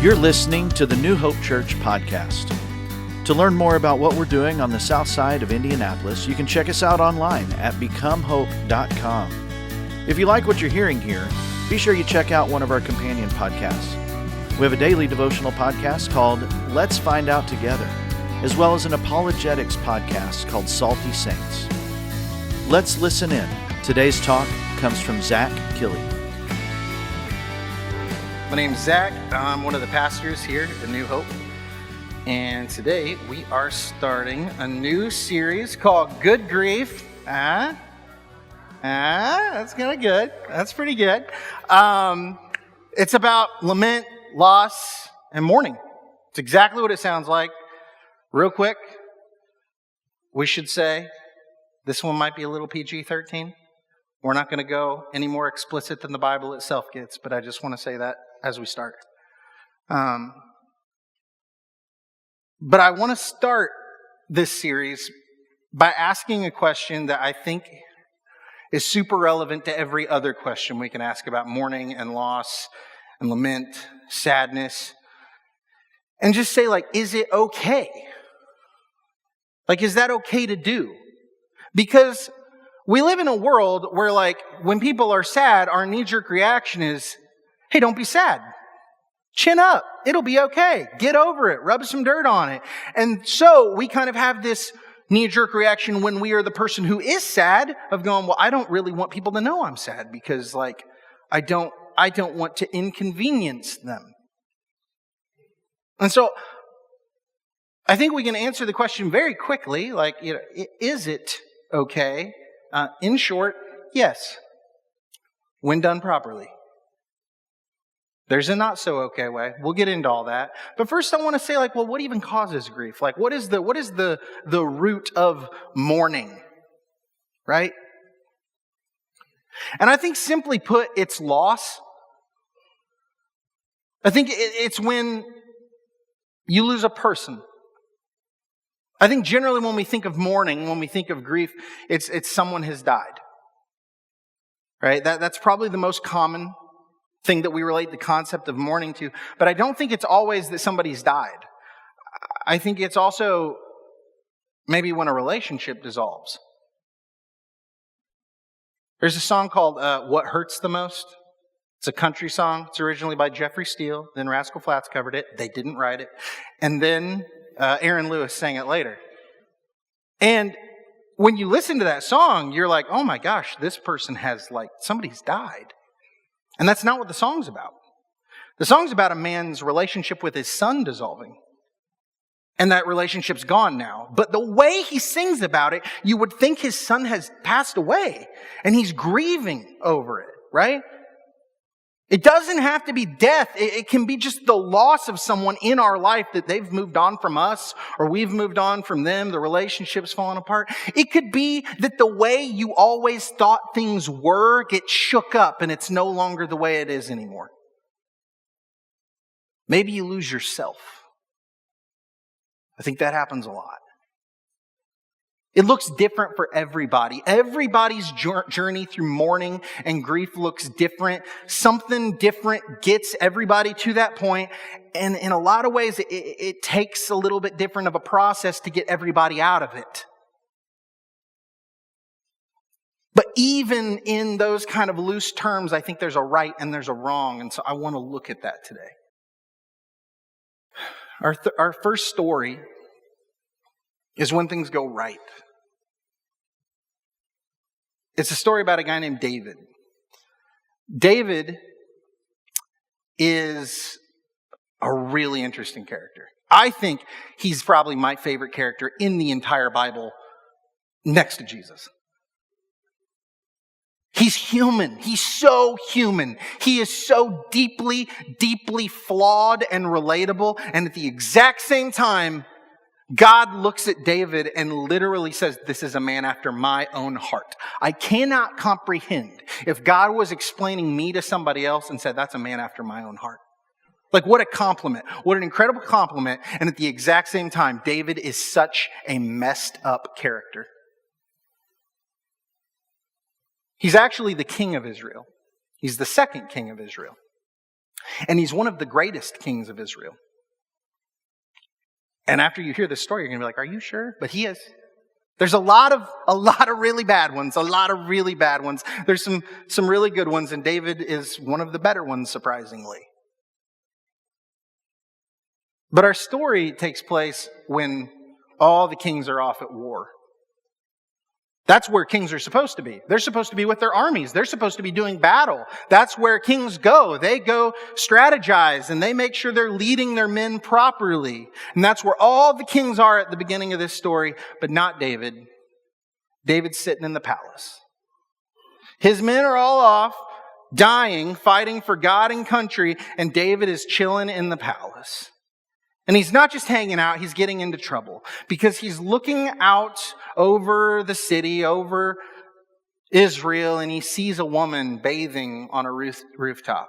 You're listening to the New Hope Church podcast. To learn more about what we're doing on the south side of Indianapolis, you can check us out online at becomehope.com. If you like what you're hearing here, be sure you check out one of our companion podcasts. We have a daily devotional podcast called Let's Find Out Together, as well as an apologetics podcast called Salty Saints. Let's listen in. Today's talk comes from Zack Killey. My name's Zack. I'm one of the pastors here at New Hope. And today we are starting a new series called Good Grief. That's kind of good. That's pretty good. It's about lament, loss, and mourning. It's exactly what it sounds like. Real quick, we should say this one might be a little PG-13. We're not going to go any more explicit than the Bible itself gets, but I just want to say that as we start. But I want to start this series by asking a question that I think is super relevant to every other question we can ask about mourning and loss and lament, sadness. And just say, is it okay? Is that okay to do? Because we live in a world where, when people are sad, our knee-jerk reaction is, hey, don't be sad. Chin up. It'll be okay. Get over it. Rub some dirt on it. And so we kind of have this knee-jerk reaction when we are the person who is sad of going, well, I don't really want people to know I'm sad because, I don't want to inconvenience them. And so I think we can answer the question very quickly, is it okay? In short, yes, when done properly. There's a not so okay way. We'll get into all that. But first I want to say, what even causes grief? What is the root of mourning? Right? And I think simply put, it's loss. I think it's when you lose a person. I think generally when we think of mourning, when we think of grief, it's someone has died. Right? That's probably the most common thing that we relate the concept of mourning to. But I don't think it's always that somebody's died. I think it's also maybe when a relationship dissolves. There's a song called What Hurts the Most. It's a country song. It's originally by Jeffrey Steele. Then Rascal Flatts covered it. They didn't write it. And then Aaron Lewis sang it later. And when you listen to that song, you're like, oh my gosh, this person has somebody's died. And that's not what the song's about. The song's about a man's relationship with his son dissolving. And that relationship's gone now. But the way he sings about it, you would think his son has passed away. And he's grieving over it, right? It doesn't have to be death. It can be just the loss of someone in our life that they've moved on from us or we've moved on from them. The relationship's fallen apart. It could be that the way you always thought things were gets shook up and it's no longer the way it is anymore. Maybe you lose yourself. I think that happens a lot. It looks different for everybody. Everybody's journey through mourning and grief looks different. Something different gets everybody to that point. And in a lot of ways, it takes a little bit different of a process to get everybody out of it. But even in those kind of loose terms, I think there's a right and there's a wrong. And so I want to look at that today. Our first story is when things go right. It's a story about a guy named David. David is a really interesting character. I think he's probably my favorite character in the entire Bible next to Jesus. He's human. He's so human. He is so deeply, deeply flawed and relatable. And at the exact same time, God looks at David and literally says, this is a man after my own heart. I cannot comprehend if God was explaining me to somebody else and said, that's a man after my own heart. What a compliment. What an incredible compliment. And at the exact same time, David is such a messed up character. He's actually the king of Israel. He's the second king of Israel. And he's one of the greatest kings of Israel. And after you hear this story, you're going to be like, are you sure? But he is. There's a lot of really bad ones, There's some really good ones, and David is one of the better ones, surprisingly. But our story takes place when all the kings are off at war. That's where kings are supposed to be. They're supposed to be with their armies. They're supposed to be doing battle. That's where kings go. They go strategize and they make sure they're leading their men properly. And that's where all the kings are at the beginning of this story, but not David. David's sitting in the palace. His men are all off, dying, fighting for God and country, and David is chilling in the palace. And he's not just hanging out, he's getting into trouble because he's looking out over the city, over Israel, and he sees a woman bathing on a rooftop.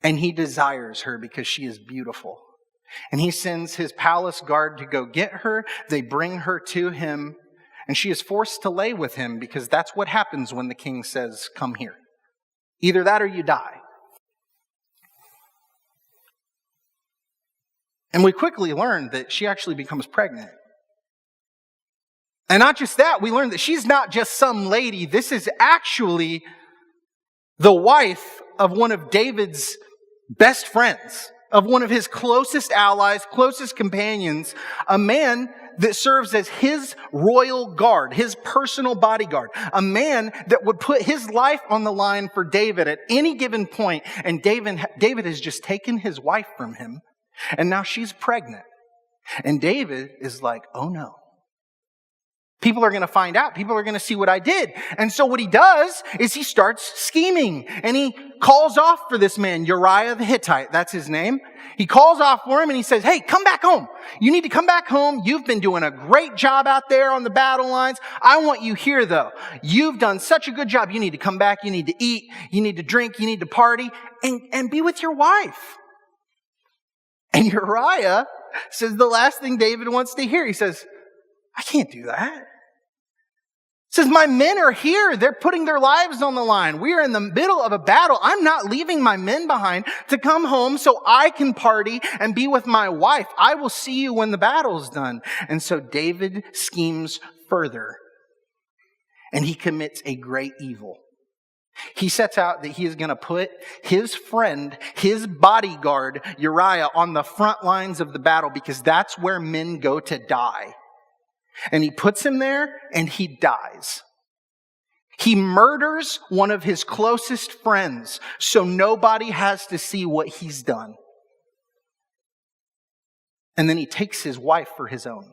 And he desires her because she is beautiful. And he sends his palace guard to go get her. They bring her to him, and she is forced to lay with him because that's what happens when the king says, come here. Either that or you die. And we quickly learn that she actually becomes pregnant. And not just that, we learn that she's not just some lady. This is actually the wife of one of David's best friends, of one of his closest allies, closest companions, a man that serves as his royal guard, his personal bodyguard, a man that would put his life on the line for David at any given point. And David has just taken his wife from him. And now she's pregnant. And David is like, oh no. People are going to find out. People are going to see what I did. And so what he does is he starts scheming. And he calls off for this man, Uriah the Hittite. That's his name. He calls off for him and he says, hey, come back home. You need to come back home. You've been doing a great job out there on the battle lines. I want you here though. You've done such a good job. You need to come back. You need to eat. You need to drink. You need to party and be with your wife. And Uriah says the last thing David wants to hear. He says, I can't do that. He says, my men are here. They're putting their lives on the line. We are in the middle of a battle. I'm not leaving my men behind to come home so I can party and be with my wife. I will see you when the battle's done. And so David schemes further. And he commits a great evil. He sets out that he is going to put his friend, his bodyguard, Uriah, on the front lines of the battle because that's where men go to die. And he puts him there and he dies. He murders one of his closest friends so nobody has to see what he's done. And then he takes his wife for his own.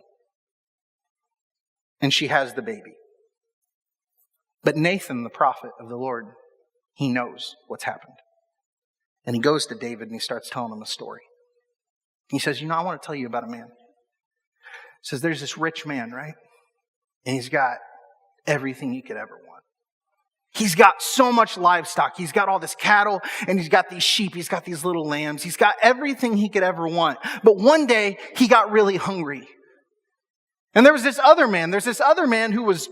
And she has the baby. But Nathan, the prophet of the Lord, he knows what's happened. And he goes to David and he starts telling him a story. He says, I want to tell you about a man. He says, there's this rich man, right? And he's got everything you could ever want. He's got so much livestock. He's got all this cattle and he's got these sheep. He's got these little lambs. He's got everything he could ever want. But one day he got really hungry. And there's this other man who was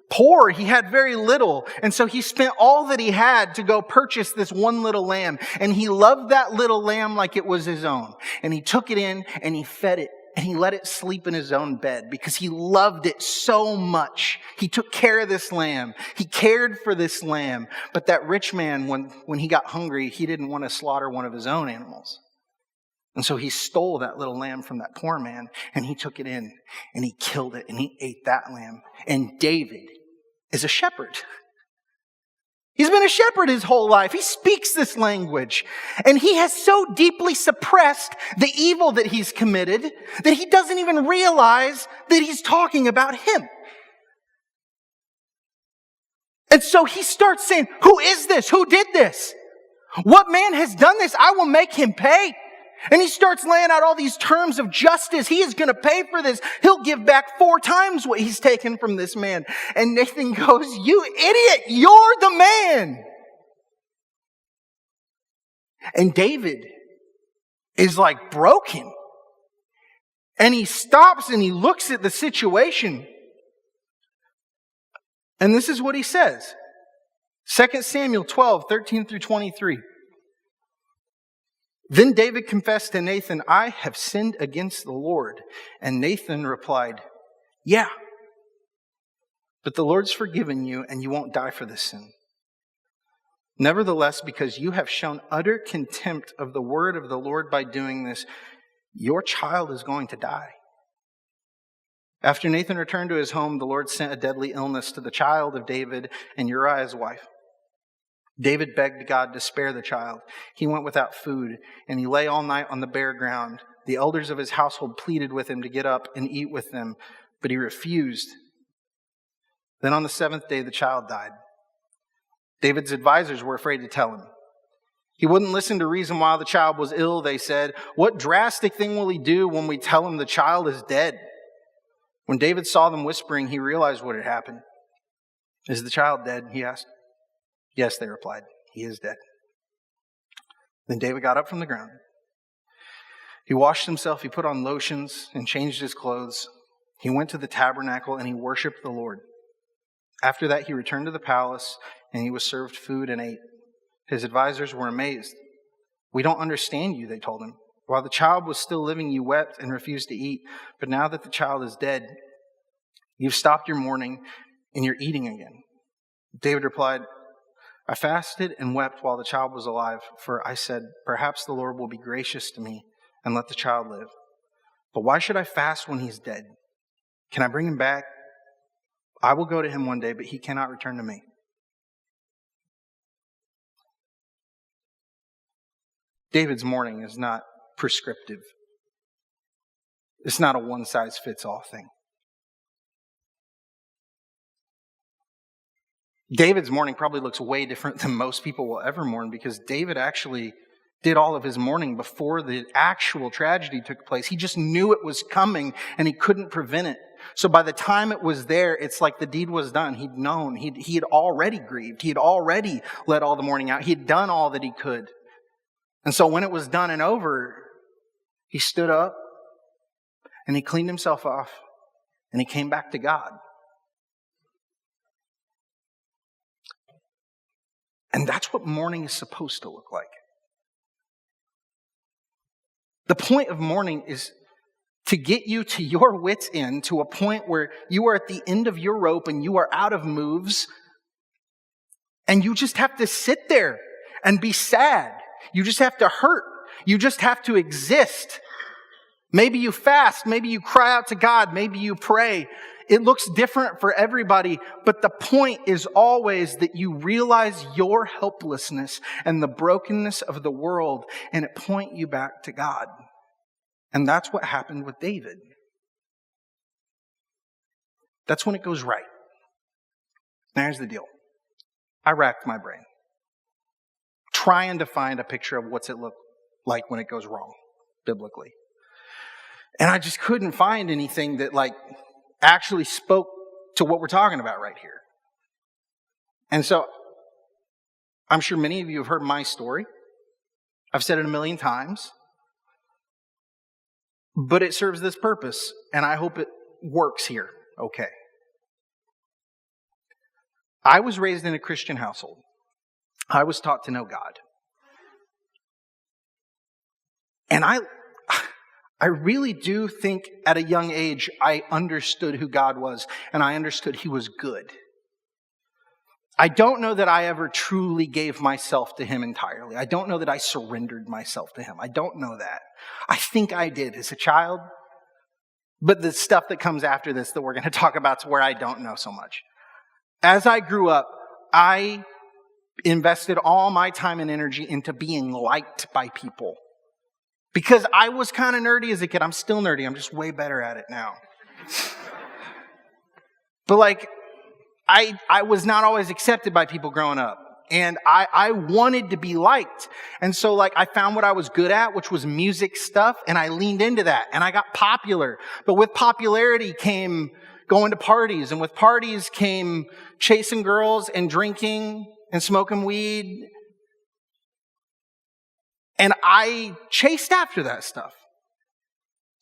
poor. He had very little. And so he spent all that he had to go purchase this one little lamb. And he loved that little lamb like it was his own. And he took it in and he fed it. And he let it sleep in his own bed because he loved it so much. He took care of this lamb. He cared for this lamb. But that rich man, when he got hungry, he didn't want to slaughter one of his own animals. And so he stole that little lamb from that poor man and he took it in and he killed it and he ate that lamb. And David is a shepherd. He's been a shepherd his whole life. He speaks this language. And he has so deeply suppressed the evil that he's committed that he doesn't even realize that he's talking about him. And so he starts saying, who is this? Who did this? What man has done this? I will make him pay. And he starts laying out all these terms of justice. He is going to pay for this. He'll give back 4 times what he's taken from this man. And Nathan goes, you idiot, you're the man. And David is like broken. And he stops and he looks at the situation. And this is what he says. 2 Samuel 12, 13 through 23. Then David confessed to Nathan, I have sinned against the Lord. And Nathan replied, yeah, but the Lord's forgiven you and you won't die for this sin. Nevertheless, because you have shown utter contempt of the word of the Lord by doing this, your child is going to die. After Nathan returned to his home, the Lord sent a deadly illness to the child of David and Uriah's wife. David begged God to spare the child. He went without food, and he lay all night on the bare ground. The elders of his household pleaded with him to get up and eat with them, but he refused. Then on the seventh day, the child died. David's advisors were afraid to tell him. He wouldn't listen to reason why the child was ill, they said. What drastic thing will he do when we tell him the child is dead? When David saw them whispering, he realized what had happened. Is the child dead? He asked. Yes, they replied. He is dead. Then David got up from the ground. He washed himself, he put on lotions and changed his clothes. He went to the tabernacle and he worshiped the Lord. After that, he returned to the palace and he was served food and ate. His advisors were amazed. We don't understand you, they told him. While the child was still living, you wept and refused to eat. But now that the child is dead, you've stopped your mourning and you're eating again. David replied, I fasted and wept while the child was alive, for I said, perhaps the Lord will be gracious to me and let the child live. But why should I fast when he's dead? Can I bring him back? I will go to him one day, but he cannot return to me. David's mourning is not prescriptive. It's not a one-size-fits-all thing. David's mourning probably looks way different than most people will ever mourn, because David actually did all of his mourning before the actual tragedy took place. He just knew it was coming and he couldn't prevent it. So by the time it was there, it's like the deed was done. He'd known. He had already grieved. He had already let all the mourning out. He had done all that he could. And so when it was done and over, he stood up and he cleaned himself off and he came back to God. And that's what mourning is supposed to look like. The point of mourning is to get you to your wits' end, to a point where you are at the end of your rope and you are out of moves, and you just have to sit there and be sad. You just have to hurt. You just have to exist. Maybe you fast, maybe you cry out to God, maybe you pray. It looks different for everybody, but the point is always that you realize your helplessness and the brokenness of the world, and it point you back to God. And that's what happened with David. That's when it goes right. Now here's the deal. I racked my brain trying to find a picture of what's it look like when it goes wrong, biblically. And I just couldn't find anything that actually spoke to what we're talking about right here. And so I'm sure many of you have heard my story. I've said it a million times. But it serves this purpose, and I hope it works here. Okay. I was raised in a Christian household. I was taught to know God. And I really do think at a young age, I understood who God was, and I understood He was good. I don't know that I ever truly gave myself to Him entirely. I don't know that I surrendered myself to Him. I don't know that. I think I did as a child. But the stuff that comes after this that we're going to talk about is where I don't know so much. As I grew up, I invested all my time and energy into being liked by people. Because I was kind of nerdy as a kid. I'm still nerdy. I'm just way better at it now. But I was not always accepted by people growing up. And I wanted to be liked. And so I found what I was good at, which was music stuff. And I leaned into that. And I got popular. But with popularity came going to parties. And with parties came chasing girls and drinking and smoking weed. And I chased after that stuff.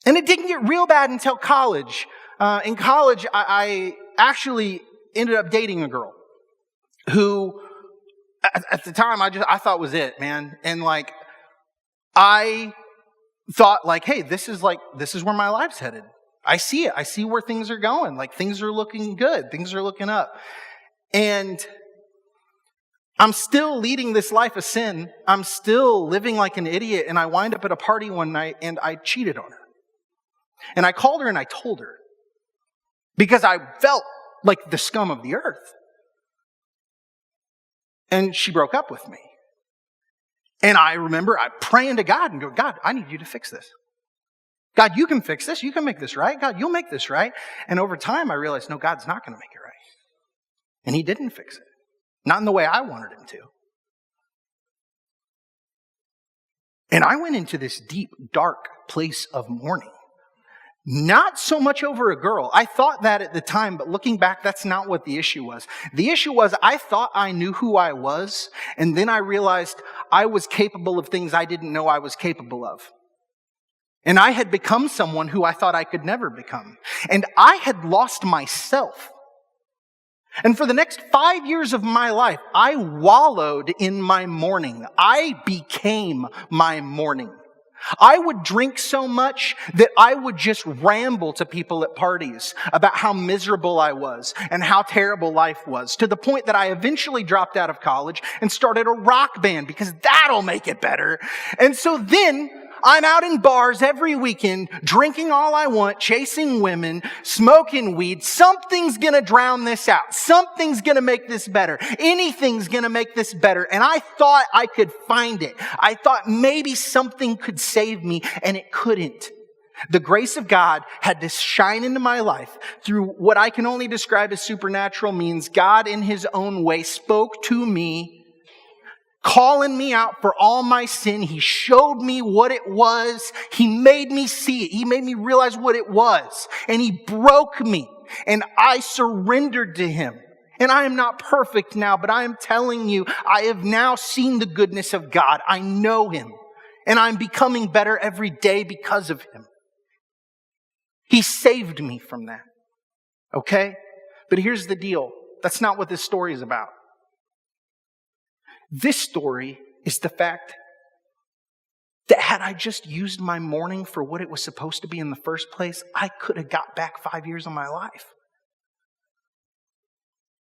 And it didn't get real bad until college. In college, I actually ended up dating a girl who, at the time, I thought was it, man. And I thought like, hey, this is where my life's headed. I see it. I see where things are going. Like, things are looking good. Things are looking up. And I'm still leading this life of sin. I'm still living like an idiot. And I wind up at a party one night and I cheated on her. And I called her and I told her. Because I felt like the scum of the earth. And she broke up with me. And I remember I praying to God and go, God, I need you to fix this. God, you can fix this. You can make this right. God, you'll make this right. And over time, I realized, no, God's not going to make it right. And he didn't fix it. Not in the way I wanted him to. And I went into this deep, dark place of mourning. Not so much over a girl. I thought that at the time, but looking back, that's not what the issue was. The issue was I thought I knew who I was, and then I realized I was capable of things I didn't know I was capable of. And I had become someone who I thought I could never become. And I had lost myself. And for the next 5 years of my life, I wallowed in my mourning. I became my mourning. I would drink so much that I would just ramble to people at parties about how miserable I was and how terrible life was, to the point that I eventually dropped out of college and started a rock band because that'll make it better. And so then I'm out in bars every weekend, drinking all I want, chasing women, smoking weed. Something's gonna drown this out. Something's gonna make this better. Anything's gonna make this better. And I thought I could find it. I thought maybe something could save me, and it couldn't. The grace of God had to shine into my life through what I can only describe as supernatural means. God, in his own way, spoke to me, calling me out for all my sin. He showed me what it was. He made me see it. He made me realize what it was. And he broke me. And I surrendered to him. And I am not perfect now, but I am telling you, I have now seen the goodness of God. I know him. And I'm becoming better every day because of him. He saved me from that. Okay? But here's the deal. That's not what this story is about. This story is the fact that had I just used my mourning for what it was supposed to be in the first place, I could have got back 5 years of my life.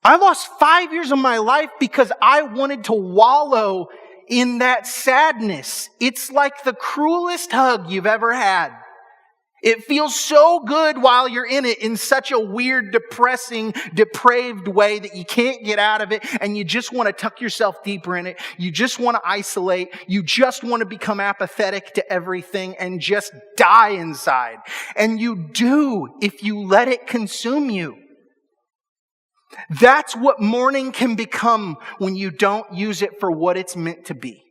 I lost 5 years of my life because I wanted to wallow in that sadness. It's like the cruelest hug you've ever had. It feels so good while you're in it in such a weird, depressing, depraved way that you can't get out of it, and you just want to tuck yourself deeper in it. You just want to isolate. You just want to become apathetic to everything and just die inside. And you do if you let it consume you. That's what mourning can become when you don't use it for what it's meant to be.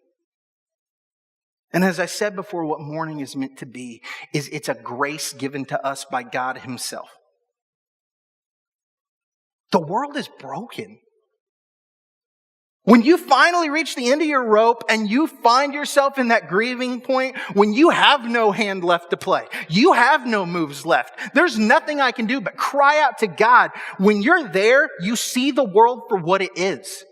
And as I said before, what mourning is meant to be is it's a grace given to us by God himself. The world is broken. When you finally reach the end of your rope and you find yourself in that grieving point, when you have no hand left to play, you have no moves left, there's nothing I can do but cry out to God. When you're there, you see the world for what it is.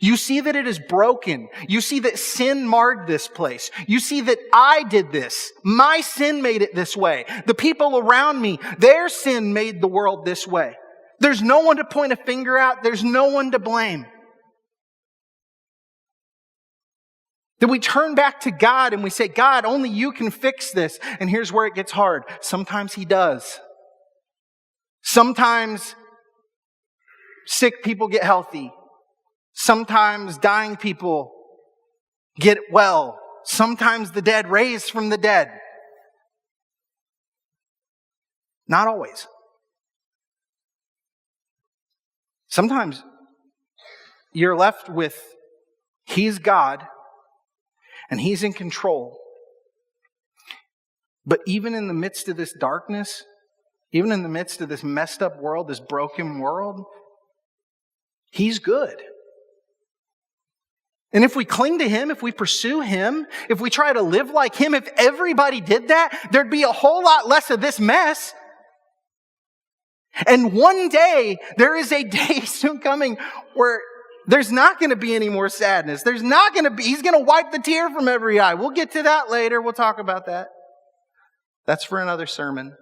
You see that it is broken. You see that sin marred this place. You see that I did this. My sin made it this way. The people around me, their sin made the world this way. There's no one to point a finger at. There's no one to blame. Then we turn back to God and we say, God, only you can fix this. And here's where it gets hard. Sometimes he does. Sometimes sick people get healthy. Sometimes dying people get well. Sometimes the dead raise from the dead. Not always. Sometimes you're left with, he's God and he's in control. But even in the midst of this darkness, even in the midst of this messed up world, this broken world, he's good. And if we cling to him, if we pursue him, if we try to live like him, if everybody did that, there'd be a whole lot less of this mess. And one day, there is a day soon coming where There's not going to be any more sadness. He's going to wipe the tear from every eye. We'll get to that later. We'll talk about that. That's for another sermon.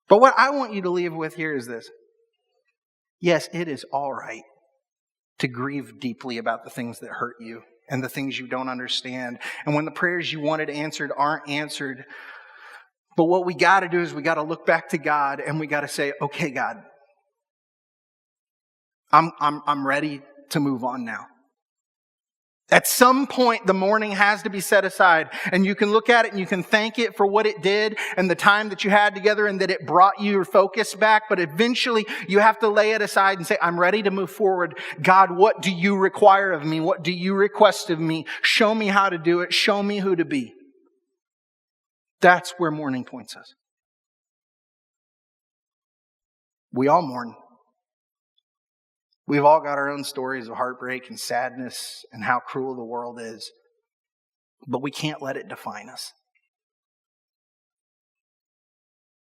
But what I want you to leave with here is this. Yes, it is all right to grieve deeply about the things that hurt you and the things you don't understand. And when the prayers you wanted answered aren't answered. But what we got to do is we got to look back to God and we got to say, okay, God, I'm ready to move on now. At some point, the mourning has to be set aside, and you can look at it and you can thank it for what it did and the time that you had together and that it brought your focus back. But eventually, you have to lay it aside and say, I'm ready to move forward. God, what do you require of me? What do you request of me? Show me how to do it. Show me who to be. That's where mourning points us. We all mourn. We've all got our own stories of heartbreak and sadness and how cruel the world is. But we can't let it define us.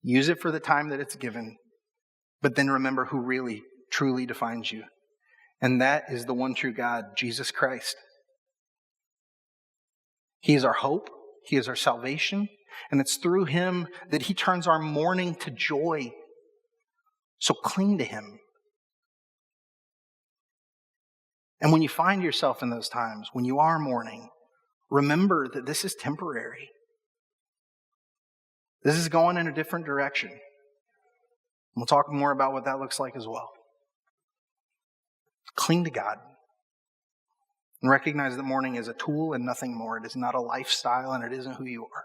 Use it for the time that it's given. But then remember who really, truly defines you. And that is the one true God, Jesus Christ. He is our hope. He is our salvation. And it's through Him that He turns our mourning to joy. So cling to Him. And when you find yourself in those times, when you are mourning, remember that this is temporary. This is going in a different direction. We'll talk more about what that looks like as well. Cling to God. And recognize that mourning is a tool and nothing more. It is not a lifestyle and it isn't who you are.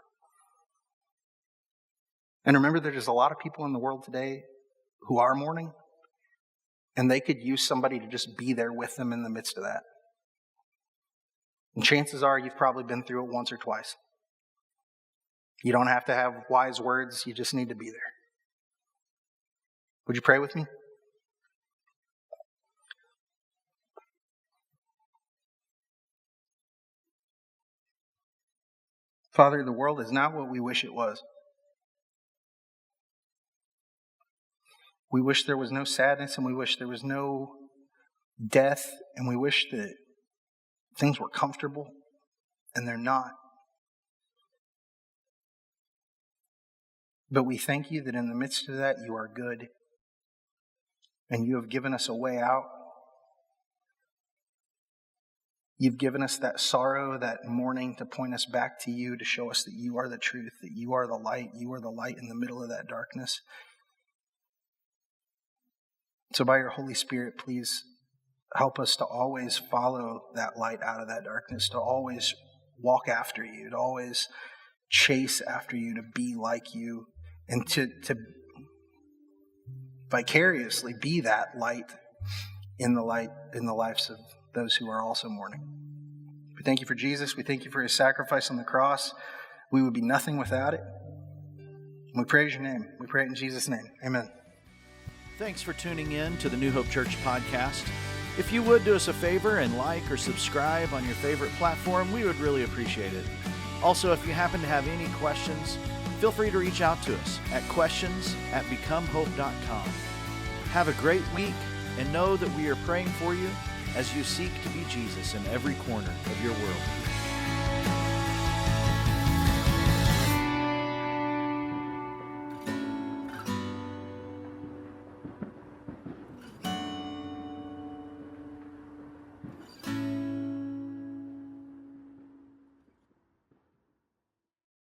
And remember that there's a lot of people in the world today who are mourning. And they could use somebody to just be there with them in the midst of that. And chances are you've probably been through it once or twice. You don't have to have wise words. You just need to be there. Would you pray with me? Father, the world is not what we wish it was. We wish there was no sadness, and we wish there was no death, and we wish that things were comfortable, and they're not. But we thank you that in the midst of that, you are good, and you have given us a way out. You've given us that sorrow, that mourning to point us back to you, to show us that you are the truth, that you are the light in the middle of that darkness. So by your Holy Spirit, please help us to always follow that light out of that darkness, to always walk after you, to always chase after you, to be like you, and to vicariously be that light in the lives of those who are also mourning. We thank you for Jesus. We thank you for his sacrifice on the cross. We would be nothing without it. We praise your name. We pray it in Jesus' name. Amen. Thanks for tuning in to the New Hope Church podcast. If you would do us a favor and like or subscribe on your favorite platform, we would really appreciate it. Also, if you happen to have any questions, feel free to reach out to us at questions@becomehope.com. Have a great week and know that we are praying for you as you seek to be Jesus in every corner of your world.